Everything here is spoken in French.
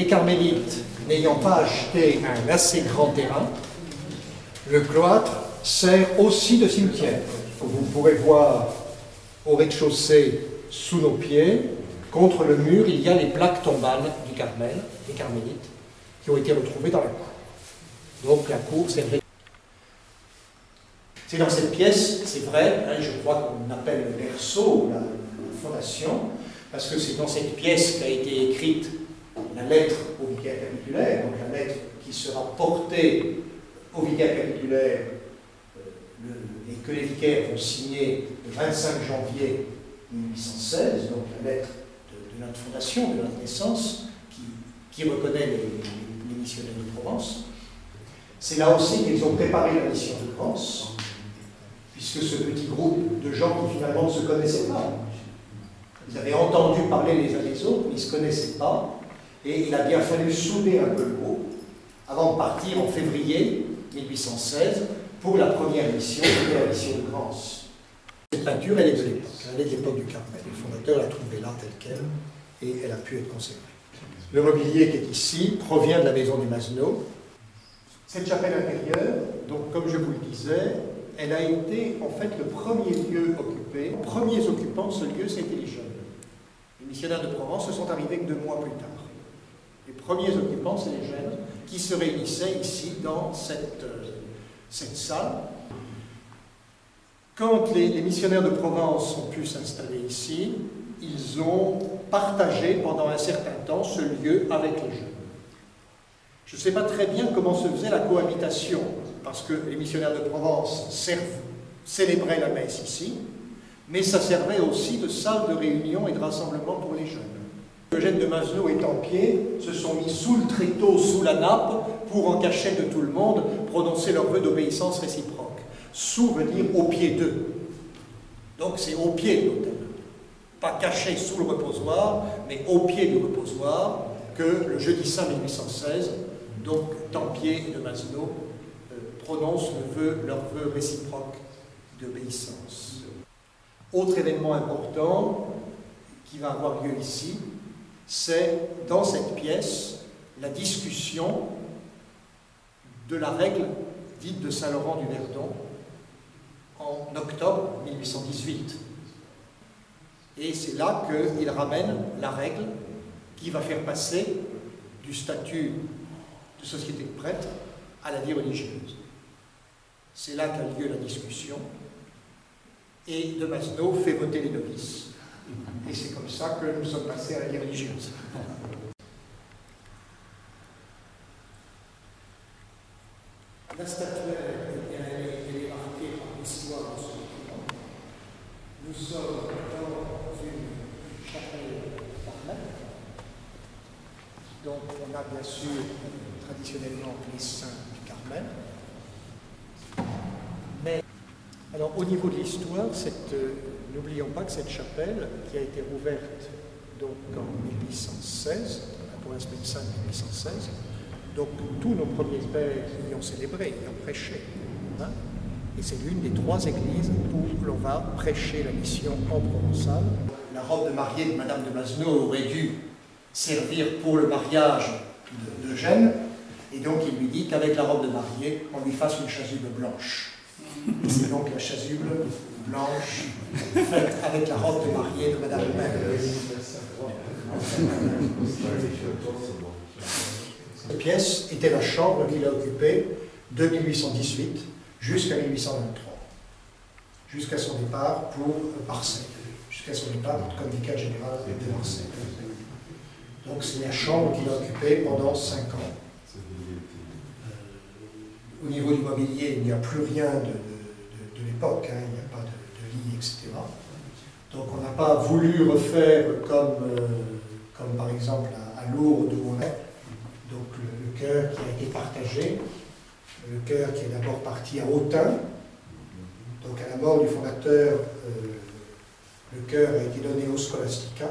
les carmélites n'ayant pas acheté un assez grand terrain, le cloître sert aussi de cimetière. Vous pourrez voir au rez-de-chaussée, sous nos pieds, contre le mur, il y a les plaques tombales du Carmel, des carmélites, qui ont été retrouvées dans la cour. Donc la cour, c'est vrai. C'est dans cette pièce, c'est vrai, hein, je crois qu'on appelle le berceau, la fondation, parce que c'est dans cette pièce qu'a été écrite la lettre au vicaire capitulaire, donc la lettre qui sera portée au vicaire capitulaire et que les vicaires vont signer le 25 janvier 1816, donc la lettre de notre fondation, de notre naissance, qui reconnaît les missionnaires de Provence. C'est là aussi qu'ils ont préparé la mission de France, puisque ce petit groupe de gens qui finalement ne se connaissaient pas, ils avaient entendu parler les uns des autres, mais ils ne se connaissaient pas, et il a bien fallu souder un peu le groupe avant de partir en février 1816 pour la première mission, qui est la mission de Grance. Cette peinture, elle est de l'époque, elle est de l'époque du Carmel. Le fondateur l'a trouvée là, telle qu'elle, et elle a pu être conservée. Le mobilier qui est ici provient de la maison des Mazenot. Cette chapelle intérieure, donc comme je vous le disais, elle a été en fait le premier lieu occupé. Les premiers occupants de ce lieu, c'était les jeunes. Les missionnaires de Provence se sont arrivés que 2 mois plus tard. Les premiers occupants, c'est les jeunes qui se réunissaient ici dans cette salle. Quand les missionnaires de Provence ont pu s'installer ici, ils ont partagé pendant un certain temps ce lieu avec les jeunes. Je ne sais pas très bien comment se faisait la cohabitation, parce que les missionnaires de Provence célébraient la messe ici, mais ça servait aussi de salle de réunion et de rassemblement pour les jeunes. Eugène de Mazenot et Tempier se sont mis sous le tréteau, sous la nappe, pour en cacher de tout le monde, prononcer leur vœu d'obéissance réciproque. Sous veut dire au pied d'eux. Donc c'est au pied de l'autel. Pas caché sous le reposoir, mais au pied du reposoir, que le jeudi saint 1816, donc Tempier et de Mazenot prononcent leur vœu réciproque d'obéissance. Autre événement important qui va avoir lieu ici, c'est dans cette pièce la discussion de la règle dite de Saint-Laurent du Verdon en octobre 1818. Et c'est là qu'il ramène la règle qui va faire passer du statut de société de prêtres à la vie religieuse. C'est là qu'a lieu la discussion, et de Mazenot fait voter les novices. Et c'est comme ça que nous sommes passés à la vie religieuse. La statuaire, elle est marquée par l'histoire de ce document. Nous sommes dans une chapelle Carmel. Donc on a bien sûr traditionnellement les saints du Carmel. Mais alors au niveau de l'histoire, n'oublions pas que cette chapelle, qui a été rouverte donc en 1816, pour la semaine sainte 1816, donc tous nos premiers pères y ont célébré, y ont prêché. Hein, et c'est l'une des 3 églises où l'on va prêcher la mission en provençal. La robe de mariée de Madame de Mazenot aurait dû servir pour le mariage d'Eugène, et donc il lui dit qu'avec la robe de mariée, on lui fasse une chasuble blanche. Et c'est donc la chasuble blanche faite avec la robe de mariée de Madame de Mazenot. Cette pièce était la chambre qu'il a occupée de 1818 jusqu'à 1823, jusqu'à son départ pour Marseille, jusqu'à son départ comme vicaire général de Marseille. Donc c'est la chambre qu'il a occupée pendant 5 ans. Au niveau du mobilier, il n'y a plus rien de l'époque, hein, il n'y a pas de lit, etc. Donc on n'a pas voulu refaire comme par exemple à Lourdes où on est. Donc le chœur qui a été partagé, le chœur qui est d'abord parti à Autun. Donc à la mort du fondateur, le chœur a été donné au Scholastica.